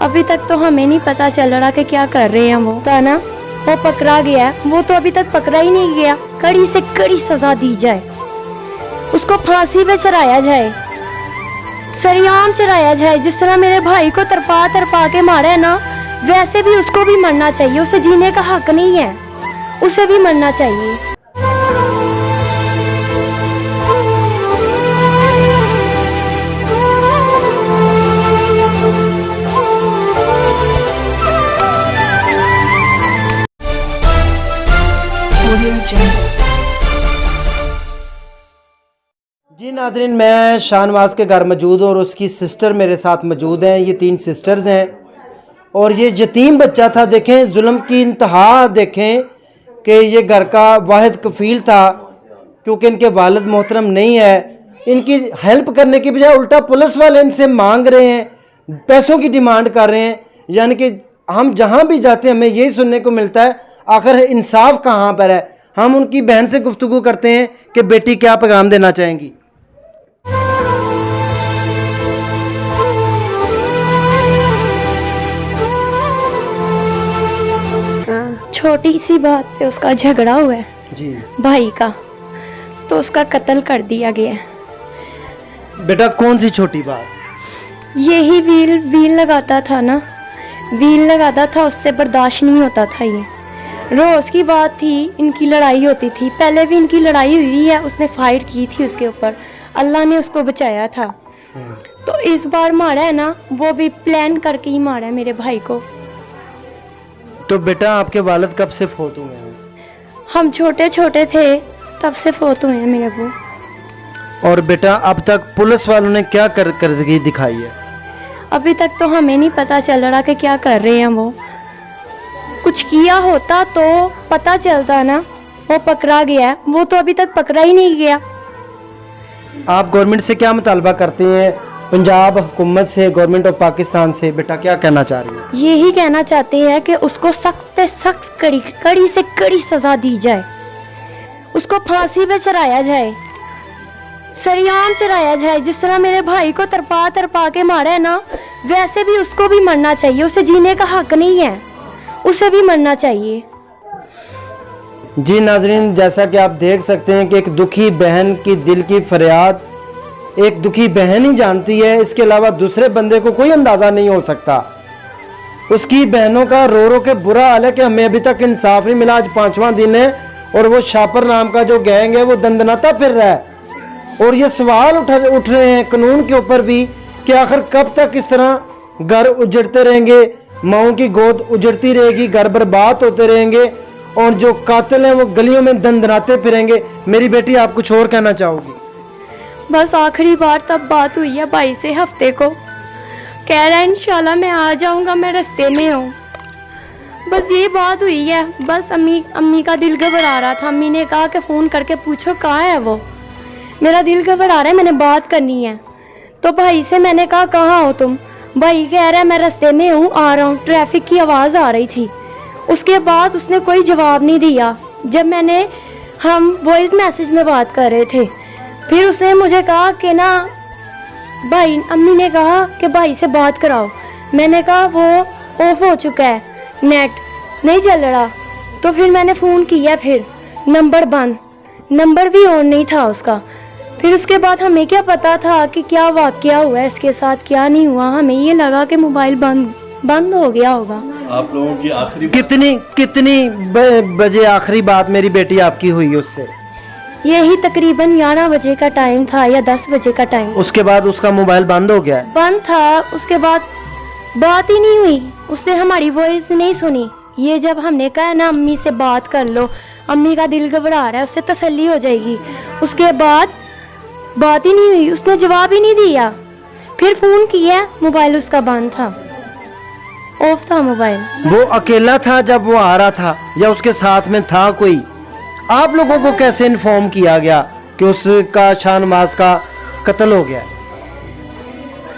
अभी तक तो हमें नहीं पता चल रहा कि क्या कर रहे हैं वो था ना। वो पकड़ा गया है, वो तो अभी तक पकड़ा ही नहीं गया। कड़ी से कड़ी सजा दी जाए, उसको फांसी पे चढ़ाया जाए, सरेआम चढ़ाया जाए। जिस तरह मेरे भाई को तरपा तरपा के मारा है ना, वैसे भी उसको भी मरना चाहिए। उसे जीने का हक नहीं है, उसे भी मरना चाहिए। जी नाज़रीन, मैं शाहनवाज के घर मौजूद हूँ और उसकी सिस्टर मेरे साथ मौजूद हैं। ये 3 सिस्टर्स हैं और ये यतीम बच्चा था। देखें जुल्म की इंतहा, देखें कि ये घर का वाहिद कफ़ील था क्योंकि इनके वालिद मोहतरम नहीं है। इनकी हेल्प करने की बजाय उल्टा पुलिस वाले इनसे मांग रहे हैं, पैसों की डिमांड कर रहे हैं। यानी कि हम जहाँ भी जाते हैं हमें यही सुनने को मिलता है, आखिर इंसाफ कहाँ पर है। हम उनकी बहन से गुफ्तगू करते हैं कि बेटी क्या पैगाम देना चाहेंगी। छोटी सी बात पे उसका झगड़ा हुआ है जी भाई का, तो उसका कत्ल कर दिया गया है। बेटा कौन सी छोटी बात? यही व्हील लगाता था ना, व्हील लगाता था, उससे बर्दाश्त नहीं होता था। ये रोज़ की बात थी, इनकी लड़ाई होती थी। पहले भी इनकी लड़ाई हुई है, उसने फाइट की थी उसके ऊपर, अल्लाह ने उसको बचाया था। तो इस बार मारा है ना, वो भी प्लान करके ही मारा है मेरे भाई को। तो बेटा आपके वालिद कब से फोत हुए हैं? हम छोटे छोटे थे तब से फोत हुए हैं मेरे वो। और बेटा अब तक पुलिस वालों ने क्या करदगी दिखाई है? अभी तक तो हमें नहीं पता चल रहा कि क्या कर रहे हैं वो। कुछ किया होता तो पता चलता ना। वो पकड़ा गया है, वो तो अभी तक पकड़ा ही नहीं गया। आप गवर्नमेंट से क्या मुतालबा करते हैं, पंजाब हुकूमत से, गवर्नमेंट ऑफ पाकिस्तान से? बेटा क्या कहना चाह रही है? यही कहना चाहते हैं कि उसको सख्त से सख्त कड़ी से कड़ी सजा दी जाए, उसको फांसी पे चढ़ाया जाए, सरेआम चढ़ाया जाए। जिस तरह मेरे भाई को तरपा तरपा के मारा है ना, वैसे भी उसको भी मरना चाहिए। उसे जीने का हक नहीं है, उसे भी मरना चाहिए। जी नाजरीन, जैसा कि आप देख सकते हैं कि एक दुखी बहन की दिल की फरियाद एक दुखी बहन ही जानती है, इसके अलावा दूसरे बंदे को कोई अंदाज़ा नहीं हो सकता। उसकी बहनों का रो रो के बुरा हाल है कि हमें अभी तक इंसाफ नहीं मिला। आज 5वां दिन है और वो शापर नाम का जो गैंग है वो दंदनाता फिर रहा है। और ये सवाल उठ रहे हैं कानून के ऊपर भी कि आखिर कब तक इस तरह घर उजड़ते रहेंगे, माओं की गोद उजड़ती रहेगी, घर बर्बाद होते रहेंगे और जो कातिल हैं वो गलियों में दंदनाते फिरेंगे। मेरी बेटी आप कुछ और कहना चाहोगी? बस आखिरी बार तब बात हुई है भाई से हफ्ते को, कह रहा है इंशाल्लाह मैं आ जाऊंगा, मैं रास्ते में हूँ। बस ये बात हुई है। बस अम्मी का दिल घबरा रहा था। अम्मी ने कहा कि फ़ोन करके पूछो कहाँ है वो, मेरा दिल घबरा रहा है, मैंने बात करनी है। तो भाई से मैंने कहा कहाँ हो तुम? भाई कह रहा है मैं रास्ते में हूँ, आ रहा हूँ। ट्रैफिक की आवाज़ आ रही थी। उसके बाद उसने कोई जवाब नहीं दिया। जब हम वॉइस मैसेज में बात कर रहे थे, फिर उसने मुझे कहा कि ना भाई, अम्मी ने कहा कि भाई से बात कराओ। मैंने कहा वो ऑफ हो चुका है, नेट नहीं चल रहा। तो फिर मैंने फ़ोन किया, फिर नंबर बंद, नंबर भी ऑन नहीं था उसका। फिर उसके बाद हमें क्या पता था कि क्या वाकया हुआ है इसके साथ, क्या नहीं हुआ। हमें ये लगा कि मोबाइल बंद हो गया होगा। आप लोगों की आखिरी कितनी बजे आखिरी बात मेरी बेटी आपकी हुई उससे? यही तकरीबन 11 बजे का टाइम था या 10 बजे का टाइम। उसके बाद उसका मोबाइल बंद हो गया? बंद था। उसके बाद बात ही नहीं हुई, उसने हमारी वॉइस नहीं सुनी। ये जब हमने कहा ना अम्मी से बात कर लो, अम्मी का दिल घबरा रहा है, उससे तसल्ली हो जाएगी, उसके बाद बात ही नहीं हुई, उसने जवाब ही नहीं दिया। फिर फ़ोन किया, मोबाइल उसका बंद था, ऑफ था मोबाइल। वो अकेला था जब वो आ रहा था या उसके साथ में था कोई? आप लोगों को कैसे इन्फॉर्म किया गया कि उसका शाहनवाज का कत्ल हो गया?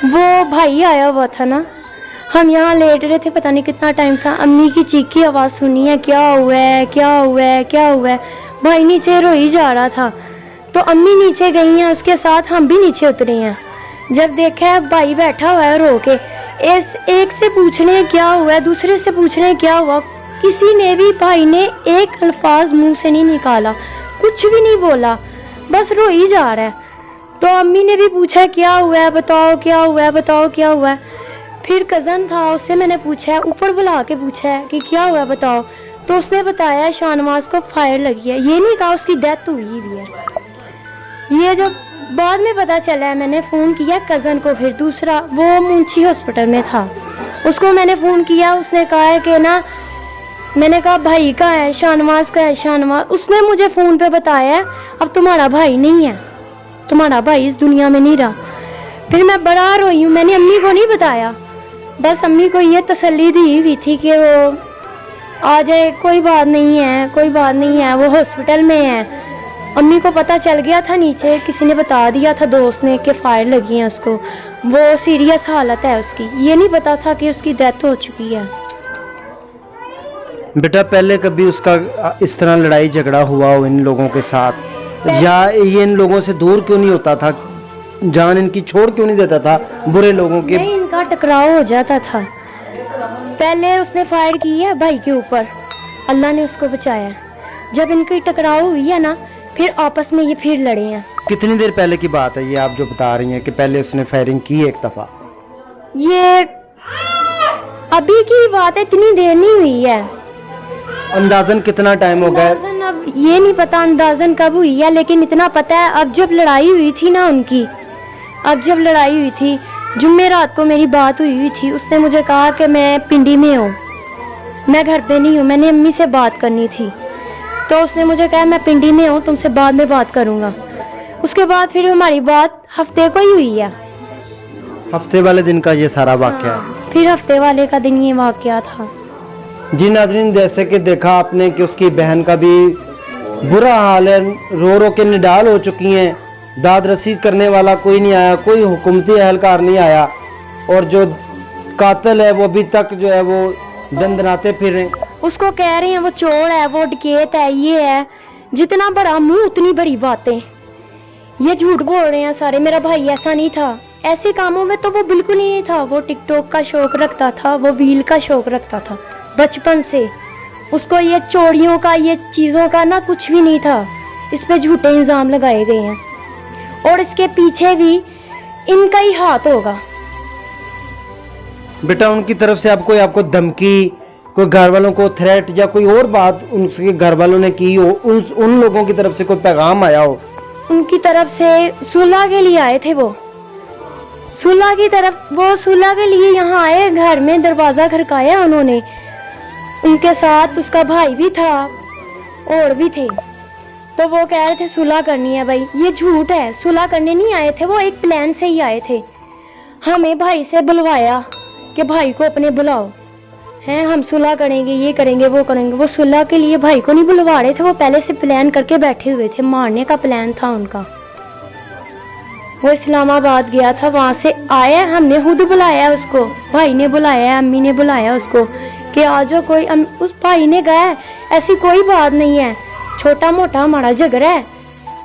वो भाई आया हुआ था ना, हम यहाँ लेट रहे थे, पता नहीं कितना टाइम था। अम्मी की चीख की आवाज़ सुनी है, क्या हुआ है, क्या हुआ है, क्या हुआ है। भाई नीचे रोई जा रहा था, तो अम्मी नीचे गई हैं, उसके साथ हम भी नीचे उतरे हैं। जब देखा है भाई बैठा हुआ है रो के, एक से पूछने क्या हुआ, दूसरे से पूछने क्या हुआ, किसी ने भी भाई ने एक अल्फाज मुंह से नहीं निकाला, कुछ भी नहीं बोला, बस रो ही जा रहा है। तो अम्मी ने भी पूछा क्या हुआ है बताओ, क्या हुआ है बताओ, क्या हुआ है। फिर कज़न था, उससे मैंने पूछा है, ऊपर बुला के पूछा है कि क्या हुआ है बताओ। तो उसने बताया शाहनवाज को फायर लगी है, ये नहीं कहा उसकी डेथ हुई भी है। ये जब बाद में पता चला है, मैंने फ़ोन किया कज़न को, फिर दूसरा वो मुंशी हॉस्पिटल में था, उसको मैंने फ़ोन किया, उसने कहा है कि ना, मैंने कहा भाई का है, शाहनवाज का है, शाहनवाज। उसने मुझे फ़ोन पे बताया अब तुम्हारा भाई नहीं है, तुम्हारा भाई इस दुनिया में नहीं रहा। फिर मैं बड़ा रोई हूँ, मैंने अम्मी को नहीं बताया, बस अम्मी को ये तसल्ली दी हुई थी कि वो आ जाए, कोई बात नहीं है, कोई बात नहीं है, वो हॉस्पिटल में है। अम्मी को पता चल गया था, नीचे किसी ने बता दिया था दोस्त ने कि फायर लगी है उसको, वो सीरियस हालत है उसकी, ये नहीं पता था कि उसकी डेथ हो चुकी है। बेटा पहले कभी उसका इस तरह लड़ाई झगड़ा हुआ हो इन लोगों के साथ, या ये इन लोगों से दूर क्यों नहीं होता था, जान इनकी छोड़ क्यों नहीं देता था बुरे लोगों के? नहीं, इनका टकराव हो जाता था। पहले उसने फायर की है भाई के ऊपर, अल्लाह ने उसको बचाया। जब इनकी टकराव हुई है ना, फिर आपस में ये फिर लड़े हैं। कितनी देर पहले की बात है ये आप जो बता रही हैं कि पहले उसने फायरिंग की एक दफ़ा? ये अभी की बात है, इतनी देर नहीं हुई है। अंदाजन कितना टाइम हो गया? अंदाजन अब ये नहीं पता अंदाजन कब हुई है, लेकिन इतना पता है अब जब लड़ाई हुई थी ना उनकी, अब जब लड़ाई हुई थी, जुम्मे रात को मेरी बात हुई थी, उसने मुझे कहा कि मैं पिंडी में हूँ, मैं घर पे नहीं हूँ, मैंने अम्मी से बात करनी थी। तो उसने मुझे कहा मैं पिंडी में हूँ, तुमसे बाद में बात करूँगा। उसके बाद फिर हमारी बात हफ्ते को ही हुई है। हफ्ते वाले दिन का ये सारा वाक़या है? फिर हफ्ते वाले का दिन ये वाक़या था। जी नाज़रीन, जैसे कि देखा आपने कि उसकी बहन का भी बुरा हाल है, रो रो के निडाल हो चुकी हैं, दाद रसी करने वाला कोई नहीं आया, कोई हुकूमती एहलकार नहीं आया, और जो कातिल है वो अभी तक जो है वो दंदनाते फिर रहे। उसको कह रहे हैं वो चोर है, वो डकैत है, ये है, जितना बड़ा मुंह उतनी बड़ी बातें, ये झूठ बोल रहे हैं सारे। मेरा भाई ऐसा नहीं था, ऐसे कामों में तो वो बिल्कुल ही नहीं था। वो टिकटॉक का शौक रखता था, वो व्हील का शौक रखता था बचपन से। उसको ये चोरियों का, ये चीज़ों का ना कुछ भी नहीं था। इस पे झूठे इल्ज़ाम लगाए गए हैं और इसके पीछे भी इनका ही हाथ होगा। बेटा उनकी तरफ से आपको धमकी, कोई घर वालों को थ्रेट या कोई और बात उनके घर वालों ने की हो, उन लोगों की तरफ से कोई पैगाम आया हो? उनकी तरफ से सुलह के लिए आए थे, वो सुलह की तरफ, वो सुलह के लिए यहाँ आए, घर में दरवाज़ा खड़काया उन्होंने। उनके साथ उसका भाई भी था और भी थे। तो वो कह रहे थे सुलह करनी है। भाई ये झूठ है, सुलह करने नहीं आए थे वो, एक प्लान से ही आए थे। हमें भाई से बुलवाया कि भाई को अपने बुलाओ, हैं हम सुलह करेंगे, ये करेंगे, वो करेंगे। वो सुलह के लिए भाई को नहीं बुलवा रहे थे, वो पहले से प्लान करके बैठे हुए थे, मारने का प्लान था उनका। वो इस्लामाबाद गया था, वहाँ से आया, हमने खुद बुलाया उसको, भाई ने बुलाया, अम्मी ने बुलाया उसको कि आ जाओ। कोई उस भाई ने कहा ऐसी कोई बात नहीं है, छोटा मोटा हमारा झगड़ा है,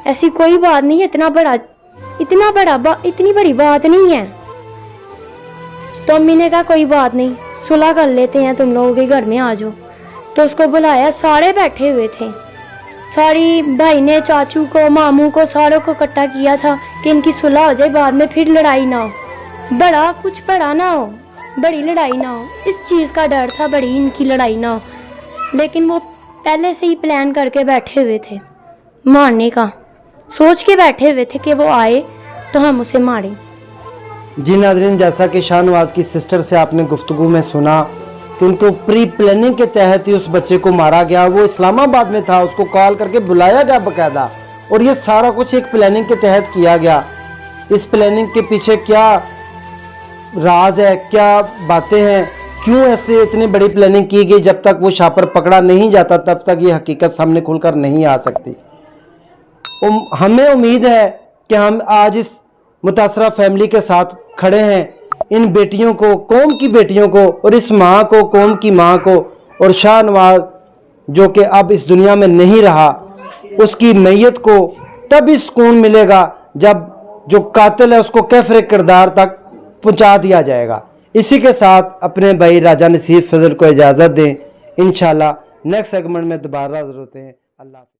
ऐसी कोई बात नहीं है, इतनी बड़ी बात नहीं है। तो अम्मी ने कहा कोई बात नहीं, सुलह कर लेते हैं, तुम लोगों के घर में आ जाओ। तो उसको बुलाया, सारे बैठे हुए थे, सारी भाई ने चाचू को, मामू को, सारों को इकट्ठा किया था कि इनकी सुलह हो जाए, बाद में फिर लड़ाई ना हो, बड़ा ना हो, बड़ी लड़ाई ना हो। इस चीज़ का डर था, बड़ी इनकी लड़ाई ना हो। लेकिन वो पहले से ही प्लान करके बैठे हुए थे, मारने का सोच के बैठे हुए थे कि वो आए तो हम उसे मारें। जी नाज़रीन, जैसा कि शाहनवाज की सिस्टर से आपने गुफ्तगू में सुना कि उनको प्री प्लानिंग के तहत ही उस बच्चे को मारा गया। वो इस्लामाबाद में था, उसको कॉल करके बुलाया गया बाकायदा, और ये सारा कुछ एक प्लानिंग के तहत किया गया। इस प्लानिंग के पीछे क्या राज है, क्या बातें हैं, क्यों ऐसे इतनी बड़ी प्लानिंग की गई? जब तक वो शापर पकड़ा नहीं जाता तब तक ये हकीकत सामने खुलकर नहीं आ सकती। हमें उम्मीद है कि हम आज इस मुतासरा फैमिली के साथ खड़े हैं, इन बेटियों को, कौम की बेटियों को, और इस माँ को, कौम की माँ को, और शाहनवाज जो कि अब इस दुनिया में नहीं रहा, उसकी मैयत को तभी सुकून मिलेगा जब जो कातिल है उसको कैफरे किरदार तक पहुँचा दिया जाएगा। इसी के साथ अपने भाई राजा नसीर फजल को इजाज़त दें। इंशाल्लाह नेक्स्ट सेगमेंट में दोबारा ज़रूरत है। अल्लाह।